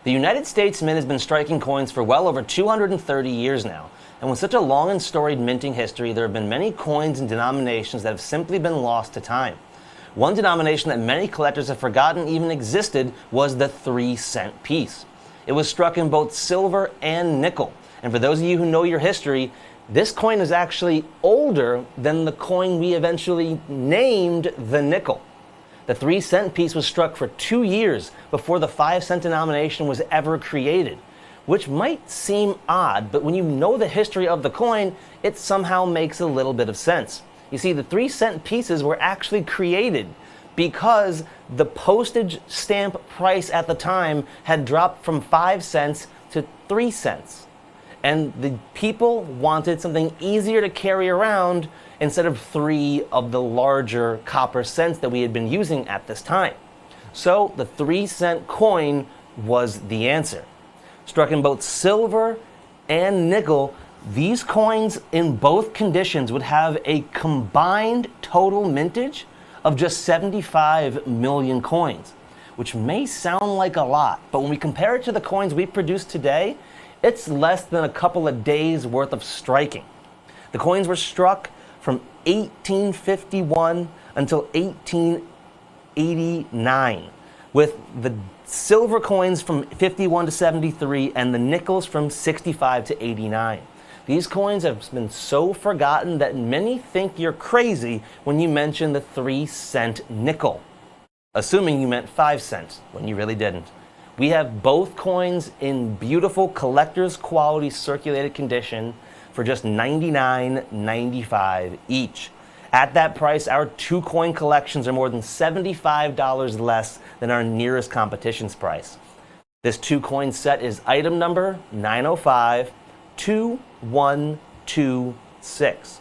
The United States Mint has been striking coins for well over 230 years now, and with such a long and storied minting history, there have been many coins and denominations that have simply been lost to time. One denomination that many collectors have forgotten even existed was the 3-cent piece. It was struck in both silver and nickel, and for those of you who know your history, this coin is actually older than the coin we eventually named the nickel. The 3-cent piece was struck for 2 years before the 5-cent denomination was ever created, which might seem odd, but when you know the history of the coin, it somehow makes a little bit of sense. You see, the 3-cent pieces were actually created because the postage stamp price at the time had dropped from 5 cents to 3 cents. And the people wanted something easier to carry around instead of 3 of the larger copper cents that we had been using at this time. So the 3-cent coin was the answer. Struck in both silver and nickel, these coins in both conditions would have a combined total mintage of just 75 million coins, which may sound like a lot, but when we compare it to the coins we produce today, it's less than a couple of days worth of striking. The coins were struck from 1851 until 1889, with the silver coins from 51 to 73 and the nickels from 65 to 89. These coins have been so forgotten that many think you're crazy when you mention the 3-cent nickel, assuming you meant 5 cents when you really didn't. We have both coins in beautiful collector's quality circulated condition for just $99.95 each. At that price, our 2 coin collections are more than $75 less than our nearest competition's price. This 2 coin set is item number 905-2126.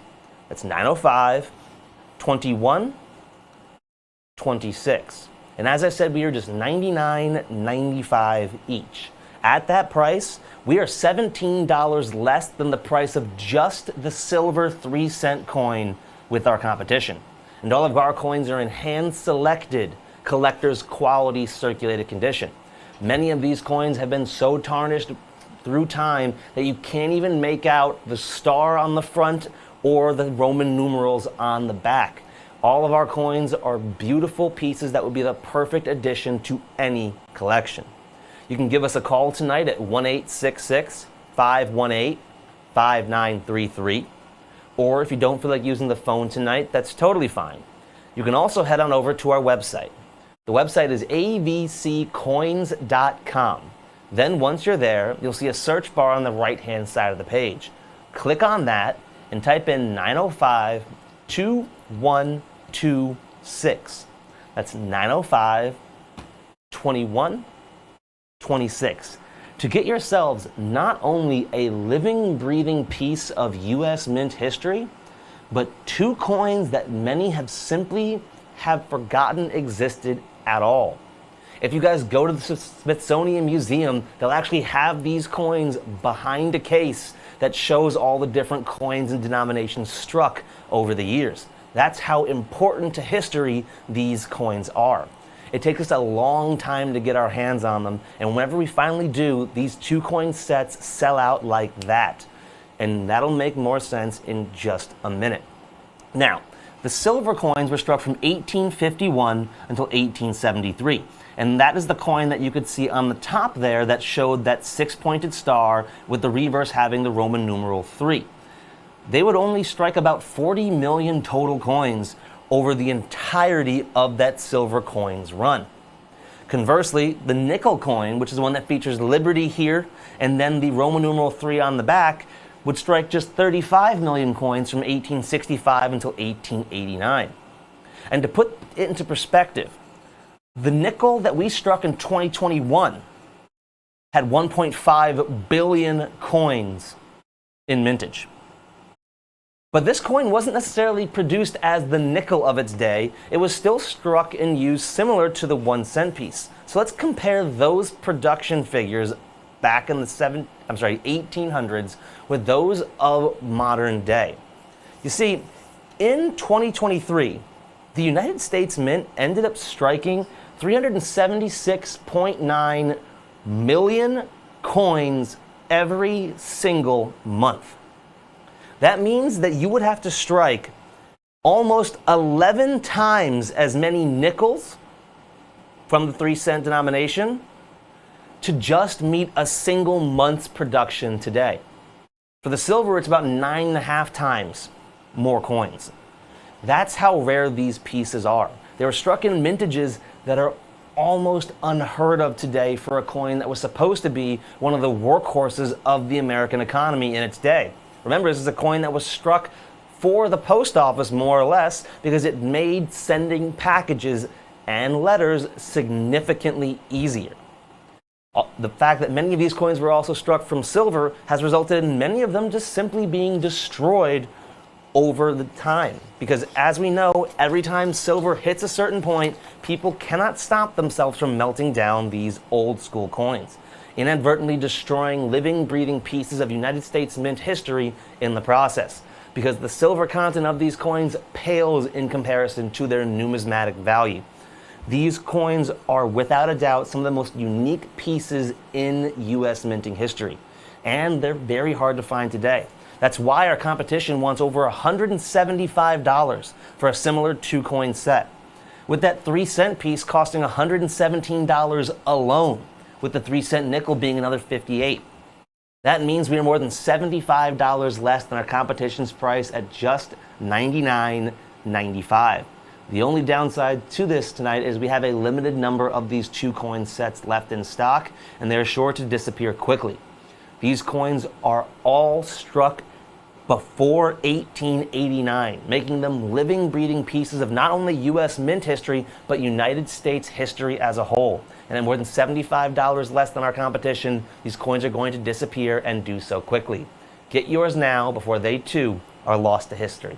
That's 905-2126. And as I said, we are just $99.95 each. At that price, we are $17 less than the price of just the silver 3-cent coin with our competition. And all of our coins are in hand-selected collector's quality circulated condition. Many of these coins have been so tarnished through time that you can't even make out the star on the front or the Roman numerals on the back. All of our coins are beautiful pieces that would be the perfect addition to any collection. You can give us a call tonight at 1-866-518-5933. Or if you don't feel like using the phone tonight, that's totally fine. You can also head on over to our website. The website is avccoins.com. Then once you're there, you'll see a search bar on the right-hand side of the page. Click on that and type in 905-2126. That's 905-2126. To get yourselves not only a living, breathing piece of U.S. Mint history, but 2 coins that many have simply forgotten existed at all. If you guys go to the Smithsonian Museum, they'll actually have these coins behind a case that shows all the different coins and denominations struck over the years. That's how important to history these coins are. It takes us a long time to get our hands on them, and whenever we finally do, these 2 coin sets sell out like that. And that'll make more sense in just a minute. Now, the silver coins were struck from 1851 until 1873. And that is the coin that you could see on the top there that showed that 6-pointed star with the reverse having the Roman numeral 3. They would only strike about 40 million total coins over the entirety of that silver coin's run. Conversely, the nickel coin, which is the one that features Liberty here and then the Roman numeral 3 on the back, would strike just 35 million coins from 1865 until 1889. And to put it into perspective, the nickel that we struck in 2021 had 1.5 billion coins in mintage. But this coin wasn't necessarily produced as the nickel of its day. It was still struck and used similar to the 1-cent piece. So let's compare those production figures back in the 1800s with those of modern day. You see, in 2023, the United States Mint ended up striking 376.9 million coins every single month. That means that you would have to strike almost 11 times as many nickels from the 3-cent denomination to just meet a single month's production today. For the silver, it's about 9.5 times more coins. That's how rare these pieces are. They were struck in mintages that are almost unheard of today for a coin that was supposed to be one of the workhorses of the American economy in its day. Remember, this is a coin that was struck for the post office, more or less, because it made sending packages and letters significantly easier. The fact that many of these coins were also struck from silver has resulted in many of them just simply being destroyed over the time. Because as we know, every time silver hits a certain point, people cannot stop themselves from melting down these old school coins, inadvertently destroying living, breathing pieces of United States mint history in the process. Because the silver content of these coins pales in comparison to their numismatic value. These coins are without a doubt some of the most unique pieces in U.S. minting history, and they're very hard to find today. That's why our competition wants over $175 for a similar 2-coin set, with that 3-cent piece costing $117 alone, with the 3-cent nickel being another $58. That means we are more than $75 less than our competition's price at just $99.95. The only downside to this tonight is we have a limited number of these 2-coin sets left in stock, and they're sure to disappear quickly. These coins are all struck before 1889, making them living, breathing pieces of not only U.S. mint history, but United States history as a whole. And at more than $75 less than our competition, these coins are going to disappear and do so quickly. Get yours now before they too are lost to history.